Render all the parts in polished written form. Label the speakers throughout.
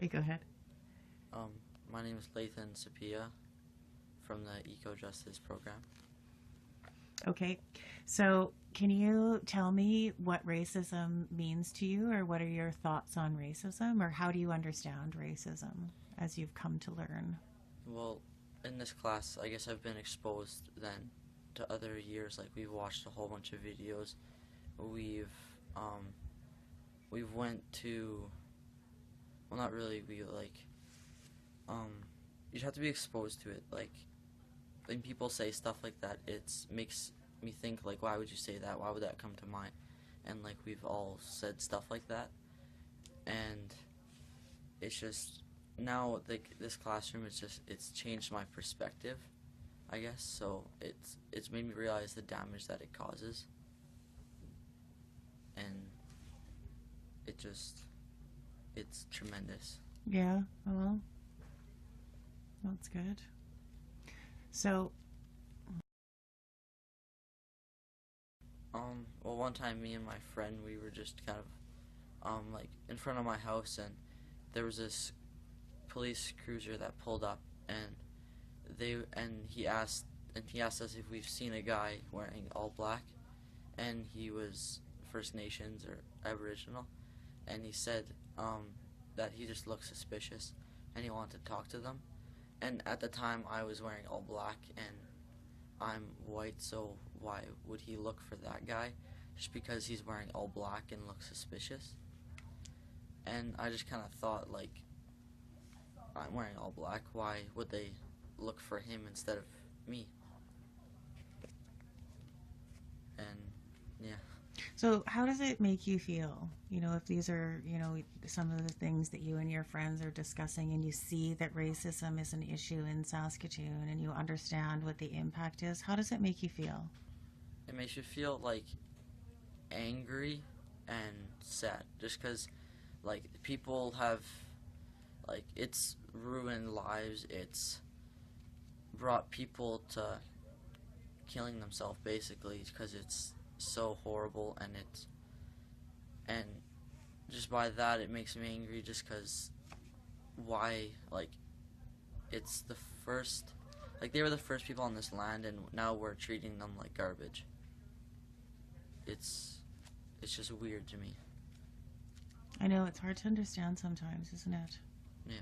Speaker 1: Okay, go ahead.
Speaker 2: Um, my name is Lathan from the Eco Justice Program.
Speaker 1: Okay, so can you tell me what racism means to you, or what are your thoughts on racism, or how do you understand racism as you've come to learn?
Speaker 2: Well, in this class, I guess I've been exposed then to other years. Like we've watched a whole bunch of videos. We've um, we've went to well, not really. We um, you have to be exposed to it. Like when people say stuff like that, it makes me think like, why would you say that? Why would that come to mind? And like we've all said stuff like that, and it's just now like this classroom it's changed my perspective, I guess. So it's made me realize the damage that it causes, and it just it's tremendous.
Speaker 1: Yeah, well, that's good. So,
Speaker 2: Well, one time me and my friend we were just kind of like in front of my house, and there was this police cruiser that pulled up, and they and he asked us if we've seen a guy wearing all black, and he was First Nations or Aboriginal, and he said that he just looked suspicious, and he wanted to talk to them. And at the time, I was wearing all black, and I'm white, so why would he look for that guy? Just because he's wearing all black and looks suspicious? And I just kind of thought, like, I'm wearing all black. Why would they look for him instead of me? And yeah.
Speaker 1: so how does it make you feel? You know, if these are, some of the things that you and your friends are discussing, and you see that racism is an issue in Saskatoon, and you understand what the impact is, how does it make you feel?
Speaker 2: It makes you feel like angry and sad, just because like people have like it's ruined lives. It's brought people to killing themselves basically because it's so horrible, and just by that it makes me angry just because why, like, it's the first, like they were the first people on this land, and now we're treating them like garbage. It's it's just weird to me.
Speaker 1: I know it's hard to understand sometimes, isn't it?
Speaker 2: Yeah.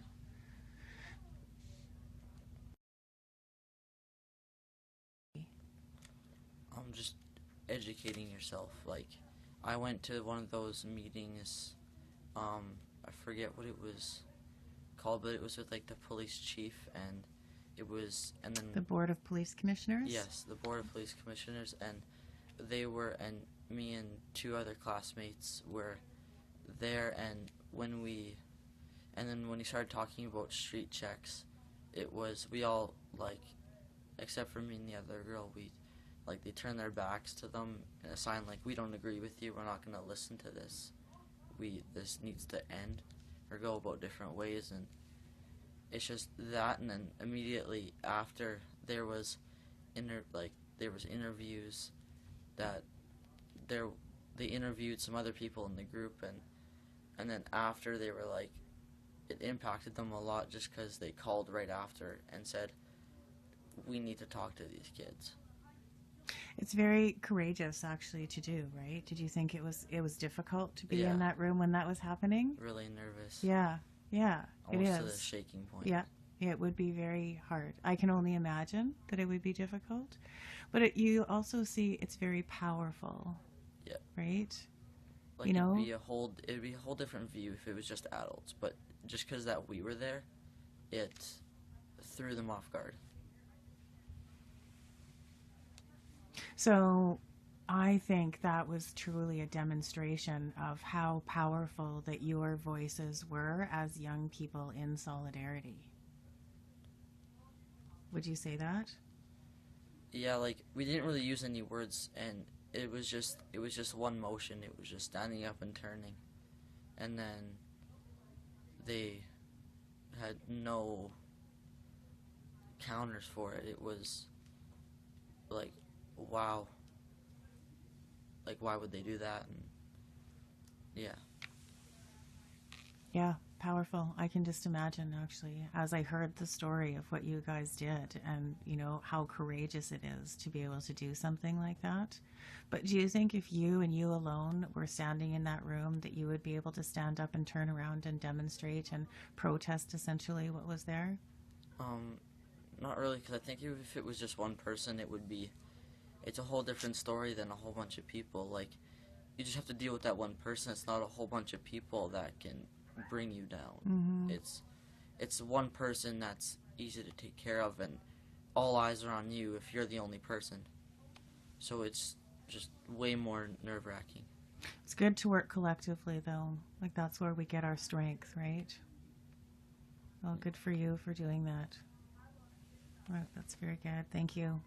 Speaker 2: I'm just educating yourself. Like, I went to one of those meetings. I forget what it was called, but it was with like the police chief, and it was, and then
Speaker 1: The Board of Police Commissioners?
Speaker 2: yes, the board of police commissioners, and they were, and me and two other classmates were there, and when he started talking about street checks, it was we all like, except for me and the other girl, we like they turned their backs to them in a sign like we don't agree with you. We're not gonna listen to this. This needs to end or go about different ways, and it's just that. And then immediately after there was there was interviews that there they interviewed some other people in the group, and then after they were like it impacted them a lot just because they called right after and said we need to talk to these kids.
Speaker 1: It's very courageous actually to do, right? Did you think it was difficult to be
Speaker 2: Yeah,
Speaker 1: in that room when that was happening?
Speaker 2: really nervous,
Speaker 1: Yeah. Yeah, it
Speaker 2: almost to the
Speaker 1: is.
Speaker 2: shaking point.
Speaker 1: Yeah. It would be very hard. I can only imagine that it would be difficult. But you also see it's very powerful,
Speaker 2: Yeah,
Speaker 1: right? You
Speaker 2: like
Speaker 1: know?
Speaker 2: it'd be a whole different view if it was just adults, but just because that we were there, it threw them off guard.
Speaker 1: So I think that was truly a demonstration of how powerful that your voices were as young people in solidarity. Would you say that?
Speaker 2: Yeah, like we didn't really use any words, and it was just one motion. It was just standing up and turning, and then they had no counters for it. It was like, wow, like why would they do that? And yeah.
Speaker 1: Yeah, Powerful. I can just imagine, actually, as I heard the story of what you guys did and, how courageous it is to be able to do something like that. But do you think if you and you alone were standing in that room that you would be able to stand up and turn around and demonstrate and protest essentially what was there?
Speaker 2: Um, Not really, because I think if it was just one person, it's a whole different story than a whole bunch of people. Like, you just have to deal with that one person. It's not a whole bunch of people that can bring you down.
Speaker 1: Mm-hmm.
Speaker 2: It's one person that's easy to take care of, and all eyes are on you if you're the only person. So it's just way more nerve-wracking.
Speaker 1: It's good to work collectively, though. Like, that's where we get our strength, right? Well, good for you for doing that. Right, that's very good. Thank you.